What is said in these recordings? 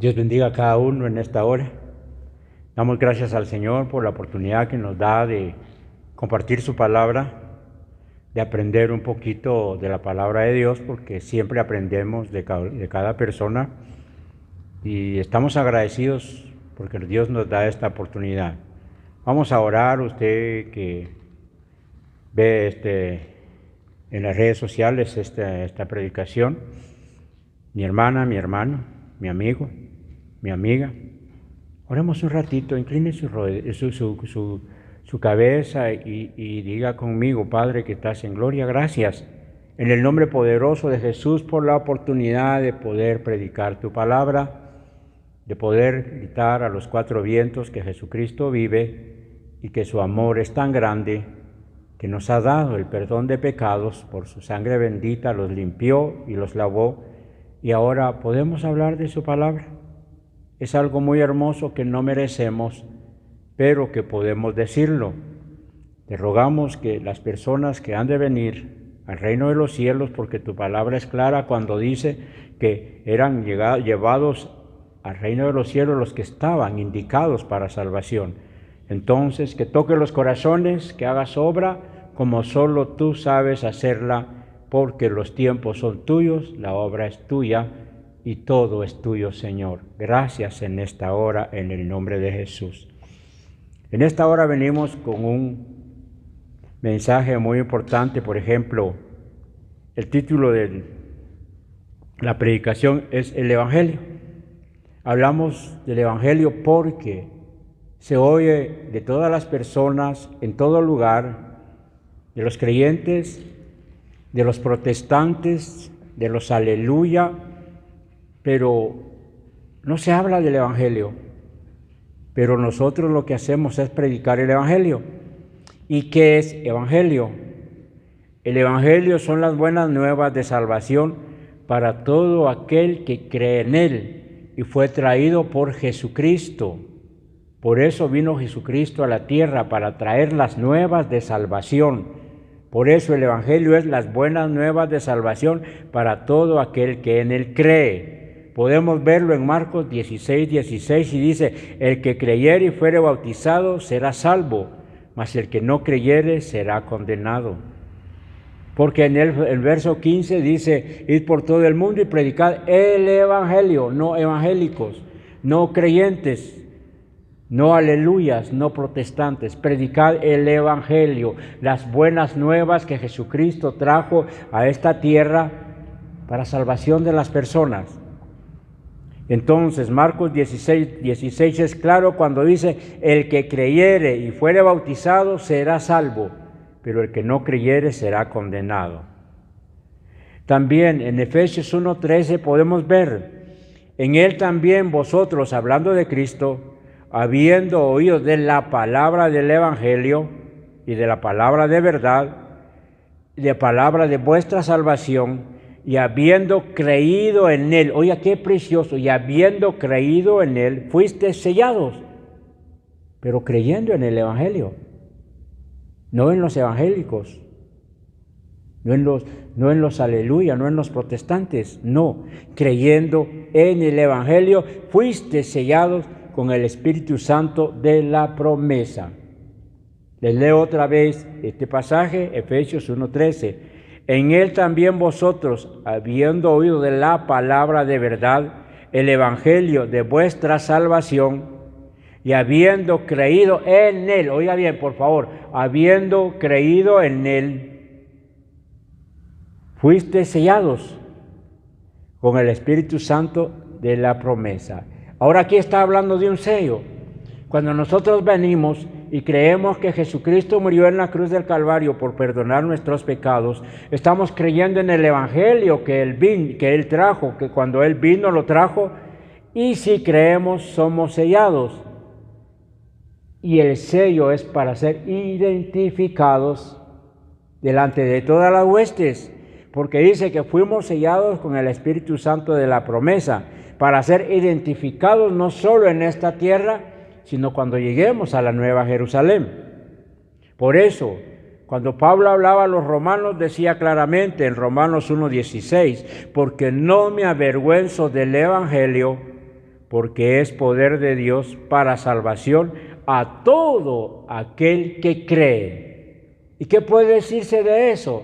Dios bendiga a cada uno en esta hora. Damos gracias al Señor por la oportunidad que nos da de compartir su palabra, de aprender un poquito de la palabra de Dios, porque siempre aprendemos de cada persona y estamos agradecidos porque Dios nos da esta oportunidad. Vamos a orar, usted que ve en las redes sociales esta predicación, mi hermana, mi hermano, mi amigo, mi amiga. Oremos un ratito, incline su cabeza y diga conmigo: Padre que estás en gloria, gracias en el nombre poderoso de Jesús por la oportunidad de poder predicar tu palabra, de poder gritar a los cuatro vientos que Jesucristo vive y que su amor es tan grande que nos ha dado el perdón de pecados, por su sangre bendita los limpió y los lavó, y ahora podemos hablar de su palabra. Es algo muy hermoso que no merecemos, pero que podemos decirlo. Te rogamos que las personas que han de venir al reino de los cielos, porque tu palabra es clara cuando dice que eran llevados al reino de los cielos los que estaban indicados para salvación. Entonces, que toque los corazones, que hagas obra como solo tú sabes hacerla, porque los tiempos son tuyos, la obra es tuya y todo es tuyo, Señor. Gracias en esta hora, en el nombre de Jesús. En esta hora venimos con un mensaje muy importante. Por ejemplo, el título de la predicación es el Evangelio. Hablamos del Evangelio porque se oye de todas las personas, en todo lugar, de los creyentes, de los protestantes, de los aleluya, pero no se habla del Evangelio. Pero nosotros lo que hacemos es predicar el Evangelio. ¿Y qué es Evangelio? El Evangelio son las buenas nuevas de salvación para todo aquel que cree en Él y fue traído por Jesucristo. Por eso vino Jesucristo a la tierra, para traer las nuevas de salvación. Por eso el Evangelio es las buenas nuevas de salvación para todo aquel que en Él cree. Podemos verlo en Marcos 16:16 y dice: el que creyere y fuere bautizado será salvo, mas el que no creyere será condenado. Porque en el verso 15 dice: id por todo el mundo y predicad el Evangelio, no evangélicos, no creyentes, no aleluyas, no protestantes. Predicad el Evangelio, las buenas nuevas que Jesucristo trajo a esta tierra para salvación de las personas. Entonces, Marcos 16 es claro cuando dice: el que creyere y fuere bautizado será salvo, pero el que no creyere será condenado. También en Efesios 1:13 podemos ver: en él también vosotros, hablando de Cristo, habiendo oído de la palabra del Evangelio y de la palabra de verdad, de palabra de vuestra salvación, y habiendo creído en Él, oiga qué precioso, y habiendo creído en Él, fuisteis sellados, pero creyendo en el Evangelio, no en los evangélicos, no en los aleluya, no en los protestantes, no, creyendo en el Evangelio, fuisteis sellados con el Espíritu Santo de la promesa. Les leo otra vez este pasaje, Efesios 1:13. En él también vosotros, habiendo oído de la palabra de verdad, el evangelio de vuestra salvación, y habiendo creído en él, oiga bien, por favor, habiendo creído en él, fuiste sellados con el Espíritu Santo de la promesa. Ahora aquí está hablando de un sello. Cuando nosotros venimos y creemos que Jesucristo murió en la cruz del Calvario por perdonar nuestros pecados, estamos creyendo en el Evangelio que Él trajo, que cuando Él vino lo trajo, y si creemos somos sellados. Y el sello es para ser identificados delante de todas las huestes, porque dice que fuimos sellados con el Espíritu Santo de la promesa, para ser identificados no solo en esta tierra, sino cuando lleguemos a la Nueva Jerusalén. Por eso, cuando Pablo hablaba a los romanos, decía claramente en Romanos 1:16, porque no me avergüenzo del Evangelio, porque es poder de Dios para salvación a todo aquel que cree. ¿Y qué puede decirse de eso?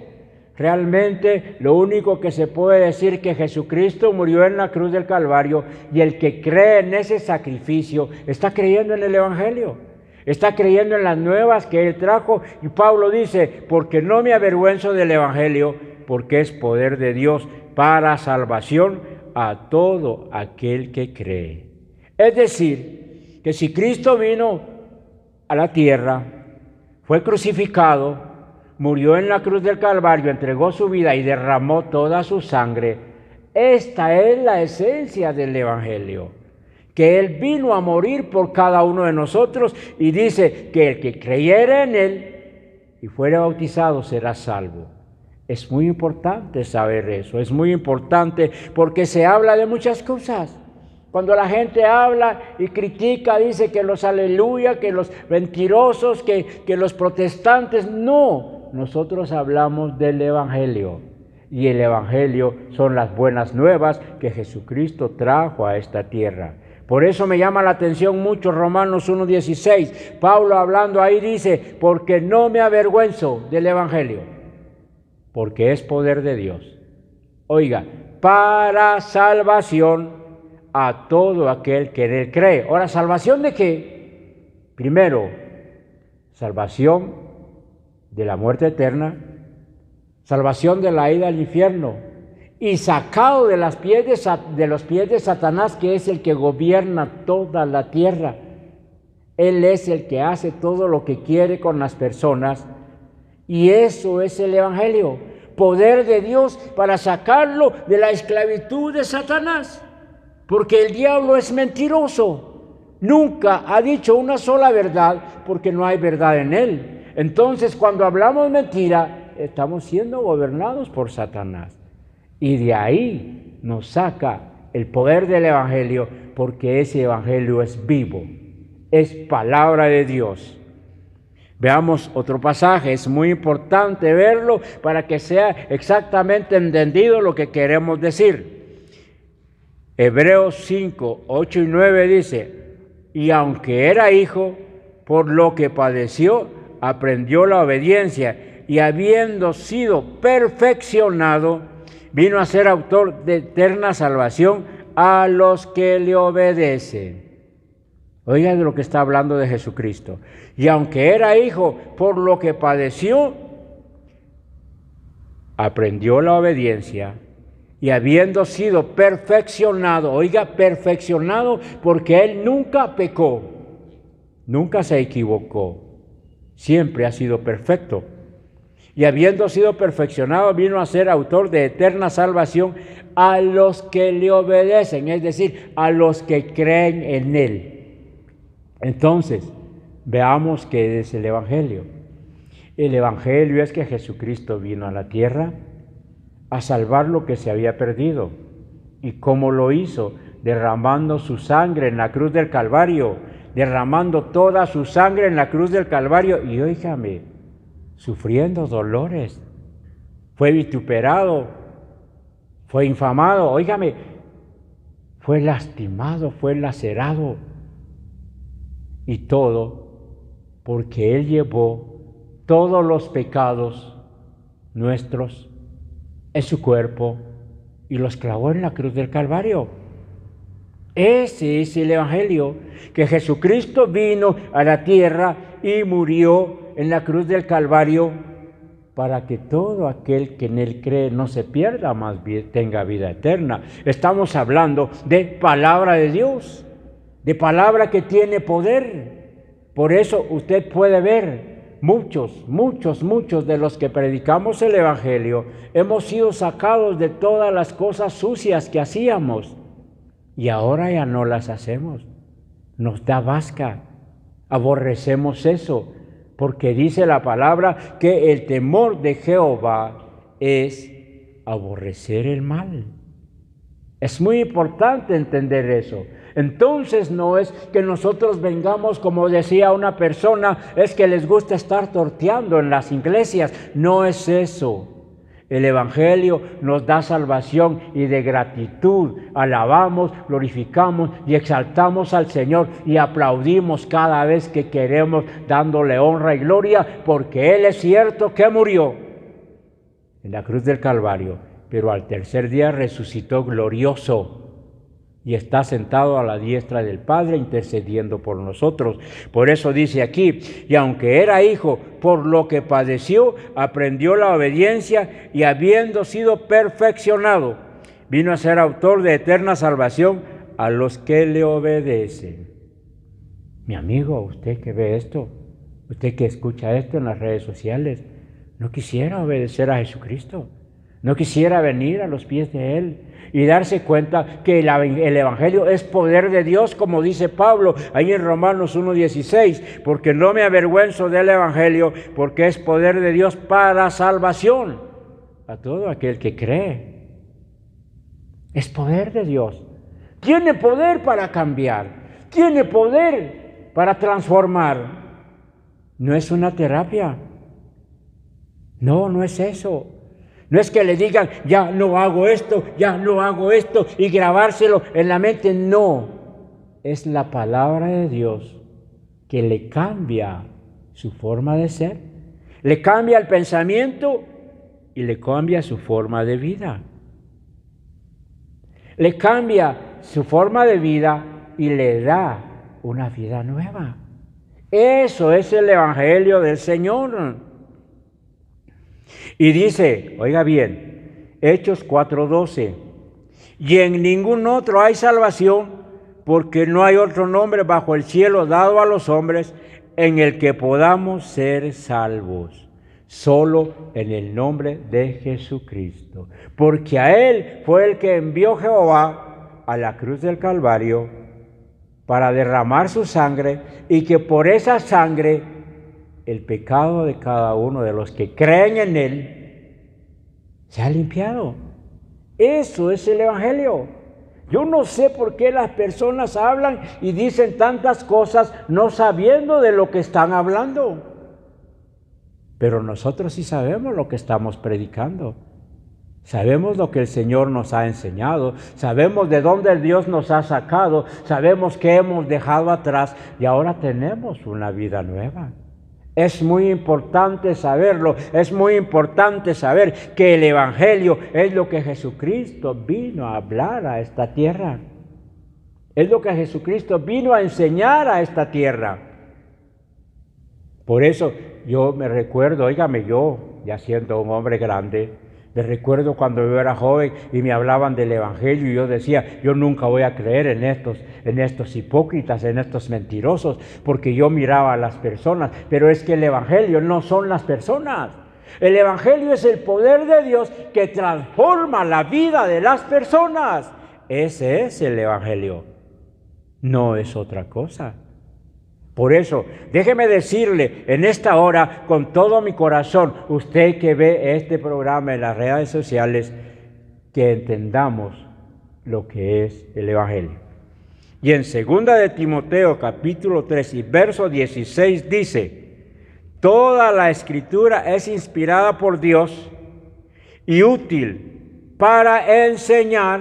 Realmente lo único que se puede decir es que Jesucristo murió en la cruz del Calvario, y el que cree en ese sacrificio está creyendo en el Evangelio, está creyendo en las nuevas que Él trajo. Y Pablo dice, porque no me avergüenzo del Evangelio, porque es poder de Dios para salvación a todo aquel que cree. Es decir, que si Cristo vino a la tierra, fue crucificado, murió en la cruz del Calvario, entregó su vida y derramó toda su sangre, esta es la esencia del Evangelio, que Él vino a morir por cada uno de nosotros, y dice que el que creyere en Él y fuere bautizado será salvo. Es muy importante saber eso, es muy importante, porque se habla de muchas cosas. Cuando la gente habla y critica, dice que los aleluya, que los mentirosos, que los protestantes. No, nosotros hablamos del Evangelio, y el Evangelio son las buenas nuevas que Jesucristo trajo a esta tierra. Por eso me llama la atención mucho Romanos 1:16. Pablo hablando ahí dice, porque no me avergüenzo del Evangelio, porque es poder de Dios. Oiga, para salvación a todo aquel que en Él cree. Ahora, ¿salvación de qué? Primero, salvación de la muerte eterna, salvación de la ida al infierno, y sacado de los pies de Satanás, que es el que gobierna toda la tierra. Él es el que hace todo lo que quiere con las personas, y eso es el Evangelio, poder de Dios para sacarlo de la esclavitud de Satanás, porque el diablo es mentiroso, nunca ha dicho una sola verdad, porque no hay verdad en él. Entonces, cuando hablamos mentira, estamos siendo gobernados por Satanás, y de ahí nos saca el poder del Evangelio, porque ese Evangelio es vivo, es palabra de Dios. Veamos otro pasaje, es muy importante verlo para que sea exactamente entendido lo que queremos decir. Hebreos 5, 8 y 9 dice, y aunque era hijo, por lo que padeció, aprendió la obediencia, y habiendo sido perfeccionado, vino a ser autor de eterna salvación a los que le obedecen. Oiga de lo que está hablando de Jesucristo. Y aunque era hijo, por lo que padeció, aprendió la obediencia, y habiendo sido perfeccionado, oiga, perfeccionado, porque Él nunca pecó, nunca se equivocó, siempre ha sido perfecto. Y habiendo sido perfeccionado, vino a ser autor de eterna salvación a los que le obedecen, es decir, a los que creen en Él. Entonces, veamos qué es el Evangelio. El Evangelio es que Jesucristo vino a la tierra a salvar lo que se había perdido. ¿Y cómo lo hizo? Derramando su sangre en la cruz del Calvario, derramando toda su sangre en la cruz del Calvario, y óigame, sufriendo dolores. Fue vituperado, fue infamado, óigame, fue lastimado, fue lacerado. Y todo porque Él llevó todos los pecados nuestros en su cuerpo y los clavó en la cruz del Calvario. Ese es el Evangelio, que Jesucristo vino a la tierra y murió en la cruz del Calvario para que todo aquel que en Él cree no se pierda, más bien tenga vida eterna. Estamos hablando de palabra de Dios, de palabra que tiene poder. Por eso usted puede ver, muchos de los que predicamos el Evangelio, hemos sido sacados de todas las cosas sucias que hacíamos, y ahora ya no las hacemos. Nos da vasca, aborrecemos eso, porque dice la palabra que el temor de Jehová es aborrecer el mal. Es muy importante entender eso. Entonces no es que nosotros vengamos, como decía una persona, es que les gusta estar torteando en las iglesias. No es eso. El Evangelio nos da salvación y de gratitud alabamos, glorificamos y exaltamos al Señor y aplaudimos cada vez que queremos, dándole honra y gloria, porque Él es cierto que murió en la cruz del Calvario, pero al tercer día resucitó glorioso y está sentado a la diestra del Padre intercediendo por nosotros. Por eso dice aquí, y aunque era hijo, por lo que padeció, aprendió la obediencia y habiendo sido perfeccionado, vino a ser autor de eterna salvación a los que le obedecen. Mi amigo, usted que ve esto, usted que escucha esto en las redes sociales, no quisiera obedecer a Jesucristo, no quisiera venir a los pies de Él y darse cuenta que el Evangelio es poder de Dios, como dice Pablo ahí en Romanos 1:16, porque no me avergüenzo del Evangelio, porque es poder de Dios para salvación a todo aquel que cree. Es poder de Dios. Tiene poder para cambiar, tiene poder para transformar. No es una terapia. No, no es eso. No es que le digan, ya no hago esto y grabárselo en la mente. No, es la palabra de Dios que le cambia su forma de ser, le cambia el pensamiento y le cambia su forma de vida. Le cambia su forma de vida y le da una vida nueva. Eso es el Evangelio del Señor. Y dice, oiga bien, Hechos 4:12, y en ningún otro hay salvación, porque no hay otro nombre bajo el cielo dado a los hombres en el que podamos ser salvos, solo en el nombre de Jesucristo. Porque a Él fue el que envió Jehová a la cruz del Calvario para derramar su sangre, y que por esa sangre el pecado de cada uno de los que creen en Él se ha limpiado. Eso es el Evangelio. Yo no sé por qué las personas hablan y dicen tantas cosas no sabiendo de lo que están hablando. Pero nosotros sí sabemos lo que estamos predicando. Sabemos lo que el Señor nos ha enseñado, sabemos de dónde Dios nos ha sacado, sabemos qué hemos dejado atrás y ahora tenemos una vida nueva. Es muy importante saberlo, es muy importante saber que el Evangelio es lo que Jesucristo vino a hablar a esta tierra. Es lo que Jesucristo vino a enseñar a esta tierra. Por eso yo me recuerdo, óigame, yo ya siendo un hombre grande, me recuerdo cuando yo era joven y me hablaban del Evangelio y yo decía, yo nunca voy a creer en estos hipócritas, en estos mentirosos, porque yo miraba a las personas, pero es que el Evangelio no son las personas. El Evangelio es el poder de Dios que transforma la vida de las personas. Ese es el Evangelio, no es otra cosa. Por eso, déjeme decirle en esta hora, con todo mi corazón, usted que ve este programa en las redes sociales, que entendamos lo que es el Evangelio. Y en 2 de Timoteo, capítulo 3 y verso 16 dice, toda la Escritura es inspirada por Dios y útil para enseñar,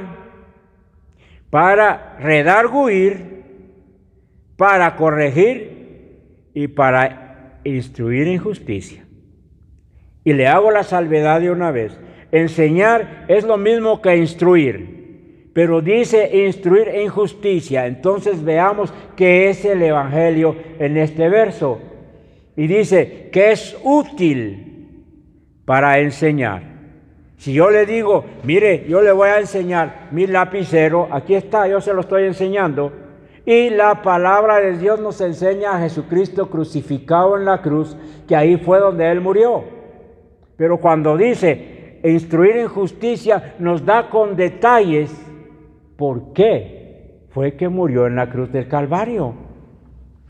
para redarguir, para corregir y para instruir en justicia. Y le hago la salvedad de una vez. Enseñar es lo mismo que instruir, pero dice instruir en justicia. Entonces veamos qué es el Evangelio en este verso. Y dice que es útil para enseñar. Si yo le digo, mire, yo le voy a enseñar mi lapicero, aquí está, yo se lo estoy enseñando. Y la palabra de Dios nos enseña a Jesucristo crucificado en la cruz, que ahí fue donde Él murió. Pero cuando dice instruir en justicia, nos da con detalles por qué fue que murió en la cruz del Calvario.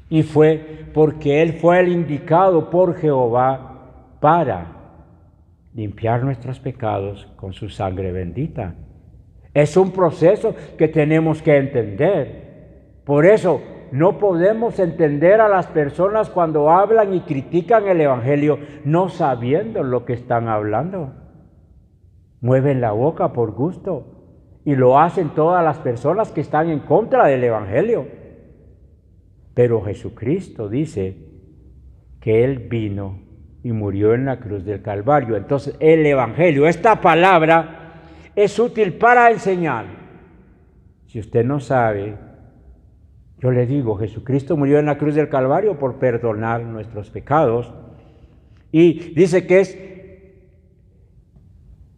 Y fue porque Él fue el indicado por Jehová para limpiar nuestros pecados con su sangre bendita. Es un proceso que tenemos que entender. Por eso no podemos entender a las personas cuando hablan y critican el Evangelio no sabiendo lo que están hablando. mueven la boca por gusto. Y lo hacen todas las personas que están en contra del Evangelio. Pero Jesucristo dice que Él vino y murió en la cruz del Calvario. Entonces el Evangelio, esta palabra, es útil para enseñar. Si usted no sabe, yo le digo, Jesucristo murió en la cruz del Calvario por perdonar nuestros pecados. Y dice que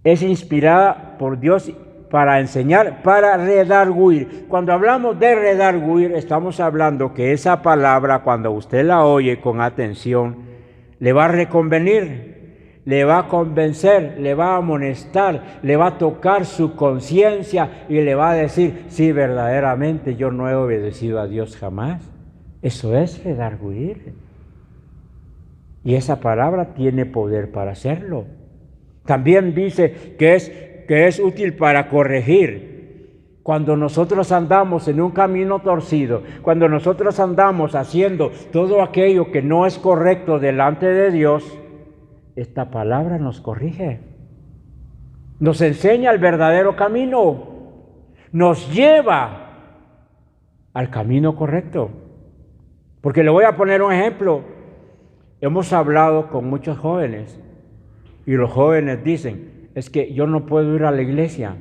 es inspirada por Dios para enseñar, para redarguir. Cuando hablamos de redarguir, estamos hablando que esa palabra, cuando usted la oye con atención, le va a reconvenir, le va a convencer, le va a amonestar, le va a tocar su conciencia y le va a decir, sí, verdaderamente yo no he obedecido a Dios jamás. Eso es redarguir. Y esa palabra tiene poder para hacerlo. También dice que es útil para corregir. Cuando nosotros andamos en un camino torcido, cuando nosotros andamos haciendo todo aquello que no es correcto delante de Dios, esta palabra nos corrige, nos enseña el verdadero camino, nos lleva al camino correcto. Porque le voy a poner un ejemplo. Hemos hablado con muchos jóvenes y los jóvenes dicen, es que yo no puedo ir a la iglesia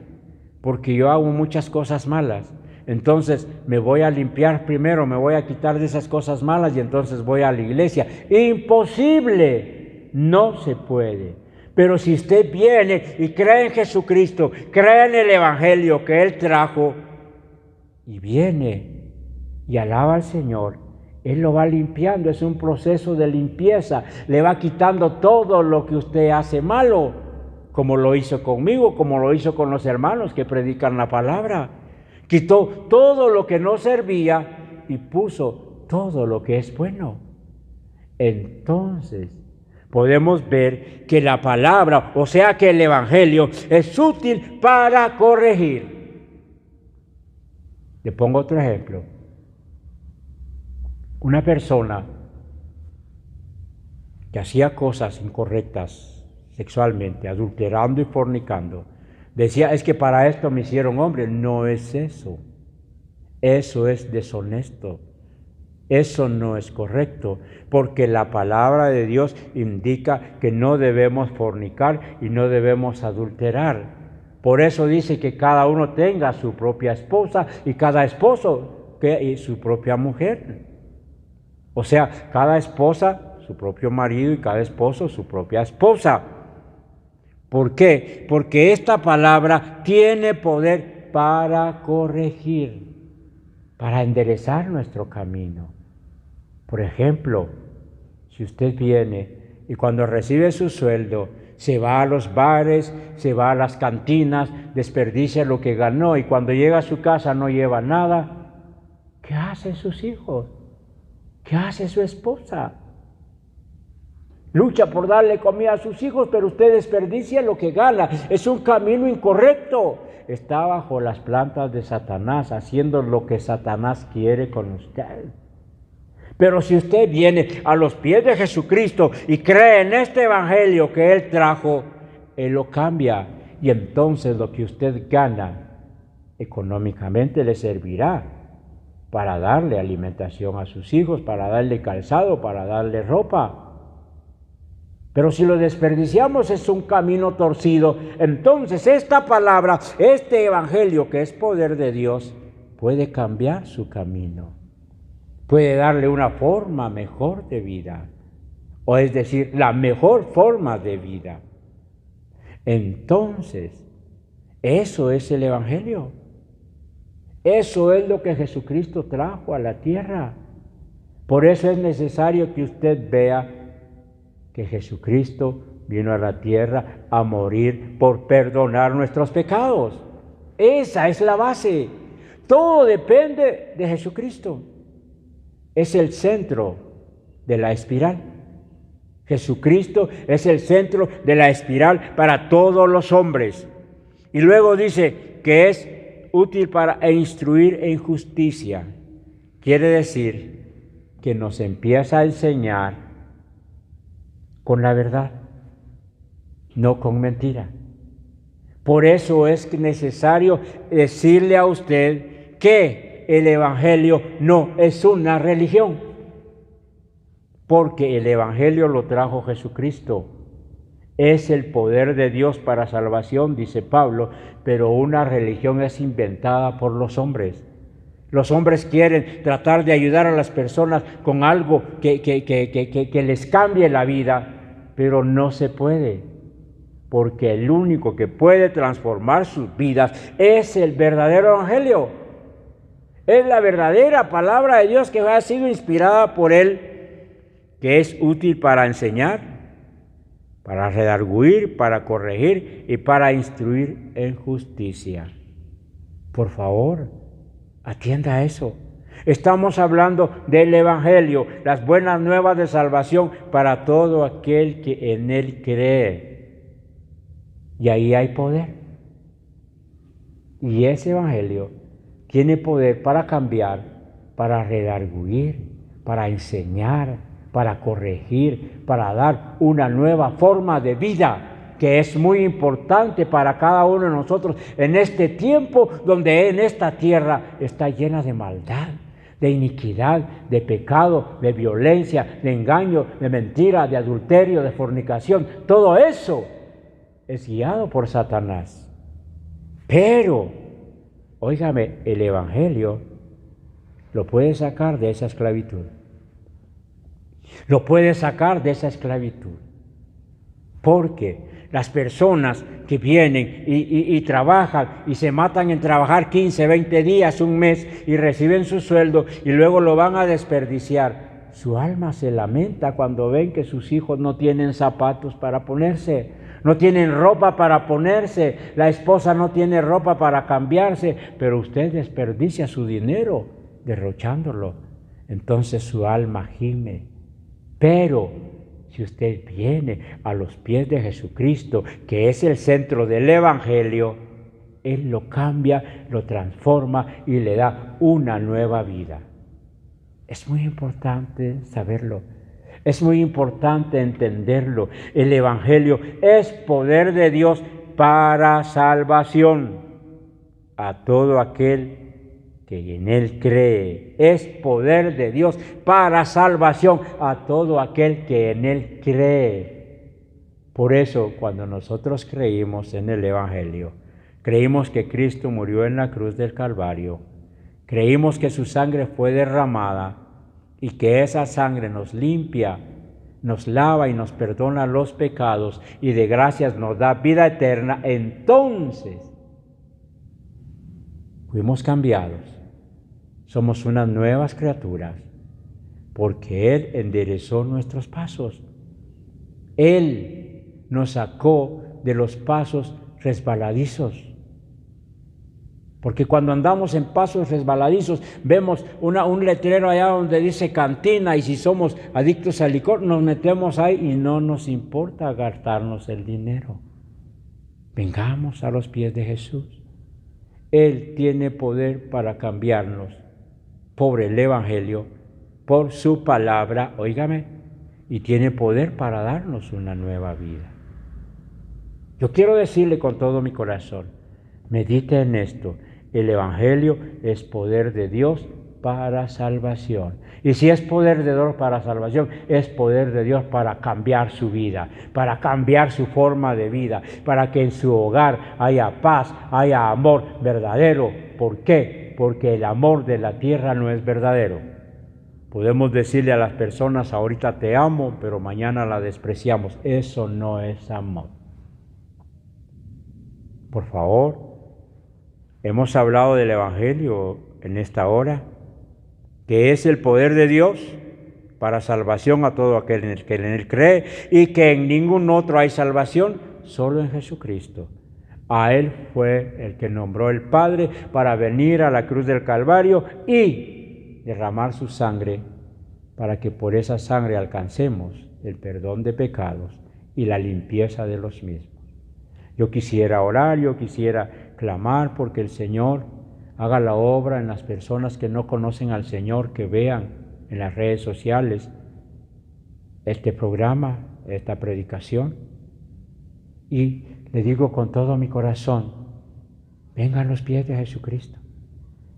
porque yo hago muchas cosas malas. Entonces me voy a limpiar primero, me voy a quitar de esas cosas malas y entonces voy a la iglesia. Imposible, no se puede. Pero si usted viene y cree en Jesucristo, cree en el Evangelio que Él trajo y viene y alaba al Señor, Él lo va limpiando, es un proceso de limpieza, le va quitando todo lo que usted hace malo, como lo hizo conmigo, como lo hizo con los hermanos que predican la palabra. Quitó todo lo que no servía y puso todo lo que es bueno. Entonces, podemos ver que la palabra, o sea que el Evangelio, es útil para corregir. Le pongo otro ejemplo. Una persona que hacía cosas incorrectas sexualmente, adulterando y fornicando, decía, es que para esto me hicieron hombre. No es eso. Eso es deshonesto. Eso no es correcto, porque la palabra de Dios indica que no debemos fornicar y no debemos adulterar. Por eso dice que cada uno tenga su propia esposa y cada esposo su propia mujer. O sea, cada esposa su propio marido y cada esposo su propia esposa. ¿Por qué? Porque esta palabra tiene poder para corregir, para enderezar nuestro camino. Por ejemplo, si usted viene y cuando recibe su sueldo se va a los bares, se va a las cantinas, desperdicia lo que ganó y cuando llega a su casa no lleva nada, ¿qué hacen sus hijos? ¿Qué hace su esposa? Lucha por darle comida a sus hijos, pero usted desperdicia lo que gana. Es un camino incorrecto. Está bajo las plantas de Satanás, haciendo lo que Satanás quiere con usted. Pero si usted viene a los pies de Jesucristo y cree en este Evangelio que Él trajo, Él lo cambia. Y entonces lo que usted gana económicamente le servirá para darle alimentación a sus hijos, para darle calzado, para darle ropa. Pero si lo desperdiciamos es un camino torcido. Entonces esta palabra, este Evangelio que es poder de Dios, puede cambiar su camino. Puede darle una forma mejor de vida. O es decir, la mejor forma de vida. Entonces, eso es el Evangelio. Eso es lo que Jesucristo trajo a la tierra. Por eso es necesario que usted vea que Jesucristo vino a la tierra a morir por perdonar nuestros pecados. Esa es la base. Todo depende de Jesucristo. Es el centro de la espiral. Jesucristo es el centro de la espiral para todos los hombres. Y luego dice que es útil para instruir en justicia. Quiere decir que nos empieza a enseñar con la verdad, no con mentira. Por eso es necesario decirle a usted que el Evangelio no es una religión, porque el Evangelio lo trajo Jesucristo. Es el poder de Dios para salvación, dice Pablo, pero una religión es inventada por los hombres. Los hombres quieren tratar de ayudar a las personas con algo que les cambie la vida, pero no se puede, porque el único que puede transformar sus vidas es el verdadero Evangelio. Es la verdadera palabra de Dios que ha sido inspirada por Él, que es útil para enseñar, para redarguir, para corregir y para instruir en justicia. Por favor, atienda a eso. Estamos hablando del Evangelio, las buenas nuevas de salvación para todo aquel que en Él cree. Y ahí hay poder. Y ese Evangelio tiene poder para cambiar, para redarguir, para enseñar, para corregir, para dar una nueva forma de vida, que es muy importante para cada uno de nosotros en este tiempo donde en esta tierra está llena de maldad, de iniquidad, de pecado, de violencia, de engaño, de mentira, de adulterio, de fornicación. Todo eso es guiado por Satanás. Pero, óigame, el Evangelio lo puede sacar de esa esclavitud. Lo puede sacar de esa esclavitud. Porque las personas que vienen y trabajan y se matan en trabajar 15, 20 días, un mes y reciben su sueldo y luego lo van a desperdiciar, su alma se lamenta cuando ven que sus hijos no tienen zapatos para ponerse, no tienen ropa para ponerse, la esposa no tiene ropa para cambiarse, pero usted desperdicia su dinero derrochándolo. Entonces su alma gime. Pero si usted viene a los pies de Jesucristo, que es el centro del Evangelio, Él lo cambia, lo transforma y le da una nueva vida. Es muy importante saberlo. Es muy importante entenderlo. El Evangelio es poder de Dios para salvación a todo aquel que en Él cree. Es poder de Dios para salvación a todo aquel que en Él cree. Por eso, cuando nosotros creímos en el Evangelio, creímos que Cristo murió en la cruz del Calvario, creímos que su sangre fue derramada y que esa sangre nos limpia, nos lava y nos perdona los pecados y de gracias nos da vida eterna, entonces fuimos cambiados. Somos unas nuevas criaturas, porque Él enderezó nuestros pasos. Él nos sacó de los pasos resbaladizos. Porque cuando andamos en pasos resbaladizos, vemos un letrero allá donde dice cantina, y si somos adictos al licor, nos metemos ahí y no nos importa gastarnos el dinero. Vengamos a los pies de Jesús. Él tiene poder para cambiarnos por el Evangelio, por su palabra, óigame, y tiene poder para darnos una nueva vida. Yo quiero decirle con todo mi corazón, medite en esto, el Evangelio es poder de Dios para salvación. Y si es poder de Dios para salvación, es poder de Dios para cambiar su vida, para cambiar su forma de vida, para que en su hogar haya paz, haya amor verdadero. ¿Por qué? Porque el amor de la tierra no es verdadero. Podemos decirle a las personas, ahorita te amo, pero mañana la despreciamos. Eso no es amor. Por favor, hemos hablado del Evangelio en esta hora, que es el poder de Dios para salvación a todo aquel que en Él cree, y que en ningún otro hay salvación, solo en Jesucristo. A Él fue el que nombró el Padre para venir a la cruz del Calvario y derramar su sangre para que por esa sangre alcancemos el perdón de pecados y la limpieza de los mismos. Yo quisiera orar, yo quisiera clamar porque el Señor haga la obra en las personas que no conocen al Señor, que vean en las redes sociales este programa, esta predicación, y le digo con todo mi corazón, venga a los pies de Jesucristo.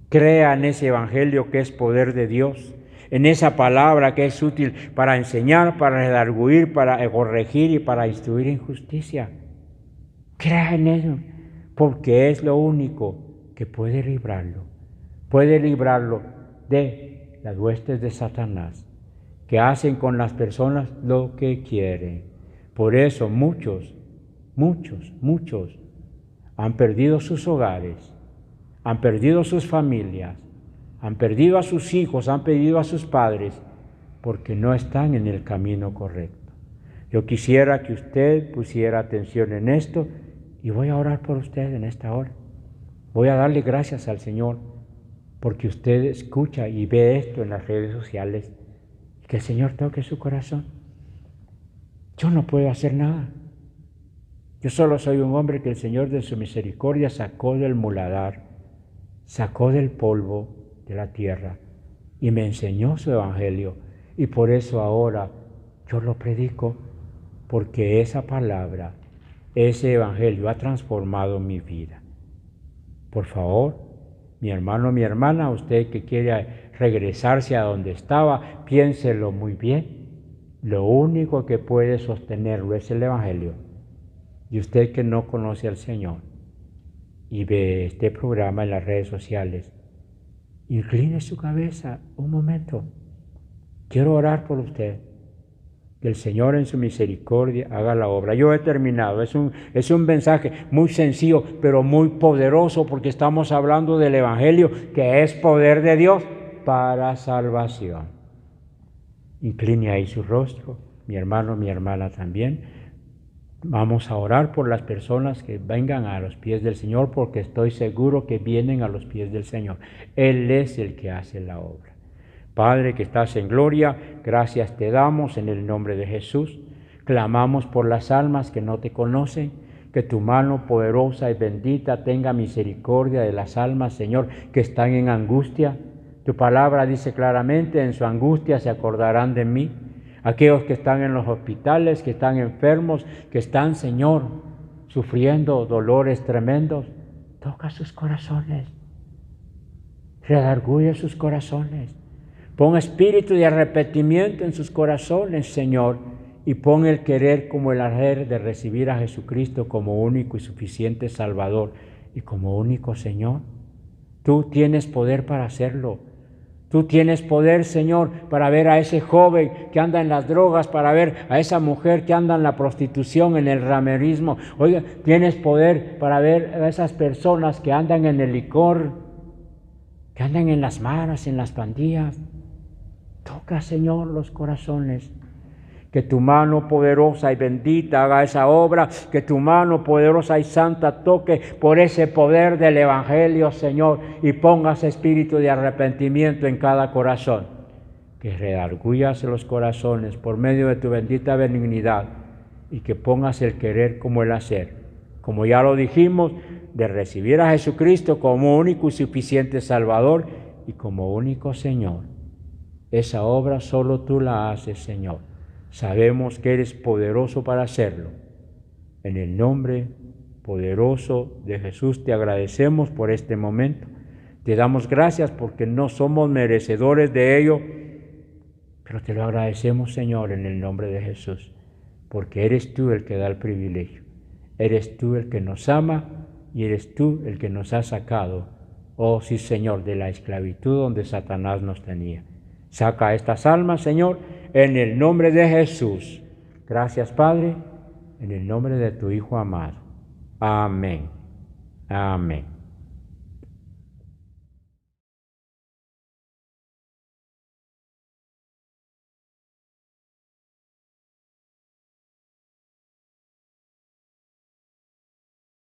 Crea en ese evangelio que es poder de Dios, en esa palabra que es útil para enseñar, para redarguir, para corregir y para instruir en justicia. Crea en ello, porque es lo único que puede librarlo. Puede librarlo de las huestes de Satanás, que hacen con las personas lo que quieren. Por eso muchos han perdido sus hogares, han perdido sus familias, han perdido a sus hijos, han perdido a sus padres, porque no están en el camino correcto. Yo quisiera que usted pusiera atención en esto y voy a orar por usted en esta hora. Voy a darle gracias al Señor porque usted escucha y ve esto en las redes sociales y que el Señor toque su corazón. Yo no puedo hacer nada. Yo solo soy un hombre que el Señor de su misericordia sacó del muladar, sacó del polvo de la tierra y me enseñó su evangelio. Y por eso ahora yo lo predico, porque esa palabra, ese evangelio ha transformado mi vida. Por favor, mi hermano, mi hermana, usted que quiere regresarse a donde estaba, piénselo muy bien. Lo único que puede sostenerlo es el evangelio. Y usted que no conoce al Señor y ve este programa en las redes sociales, incline su cabeza un momento. Quiero orar por usted. Que el Señor en su misericordia haga la obra. Yo he terminado. Es un mensaje muy sencillo, pero muy poderoso, porque estamos hablando del evangelio, que es poder de Dios para salvación. Incline ahí su rostro, mi hermano, mi hermana también. Vamos a orar por las personas que vengan a los pies del Señor, porque estoy seguro que vienen a los pies del Señor. Él es el que hace la obra. Padre que estás en gloria, gracias te damos en el nombre de Jesús. Clamamos por las almas que no te conocen, que tu mano poderosa y bendita tenga misericordia de las almas, Señor, que están en angustia. Tu palabra dice claramente, en su angustia se acordarán de mí. Aquellos que están en los hospitales, que están enfermos, que están, Señor, sufriendo dolores tremendos, toca sus corazones, redarguye sus corazones, pon espíritu de arrepentimiento en sus corazones, Señor, y pon el querer como el hacer de recibir a Jesucristo como único y suficiente Salvador y como único Señor. Tú tienes poder para hacerlo. Tú tienes poder, Señor, para ver a ese joven que anda en las drogas, para ver a esa mujer que anda en la prostitución, en el ramerismo. Oiga, tienes poder para ver a esas personas que andan en el licor, que andan en las maras, en las pandillas. Toca, Señor, los corazones. Que tu mano poderosa y bendita haga esa obra, que tu mano poderosa y santa toque por ese poder del evangelio, Señor, y pongas espíritu de arrepentimiento en cada corazón. Que redarguyas los corazones por medio de tu bendita benignidad y que pongas el querer como el hacer. Como ya lo dijimos, de recibir a Jesucristo como único y suficiente Salvador y como único Señor. Esa obra solo tú la haces, Señor. Sabemos que eres poderoso para hacerlo. En el nombre poderoso de Jesús te agradecemos por este momento. Te damos gracias porque no somos merecedores de ello, pero te lo agradecemos, Señor, en el nombre de Jesús, porque eres tú el que da el privilegio. Eres tú el que nos ama y eres tú el que nos ha sacado, oh sí, Señor, de la esclavitud donde Satanás nos tenía. Saca a estas almas, Señor, en el nombre de Jesús. Gracias, Padre, en el nombre de tu Hijo amado. Amén. Amén.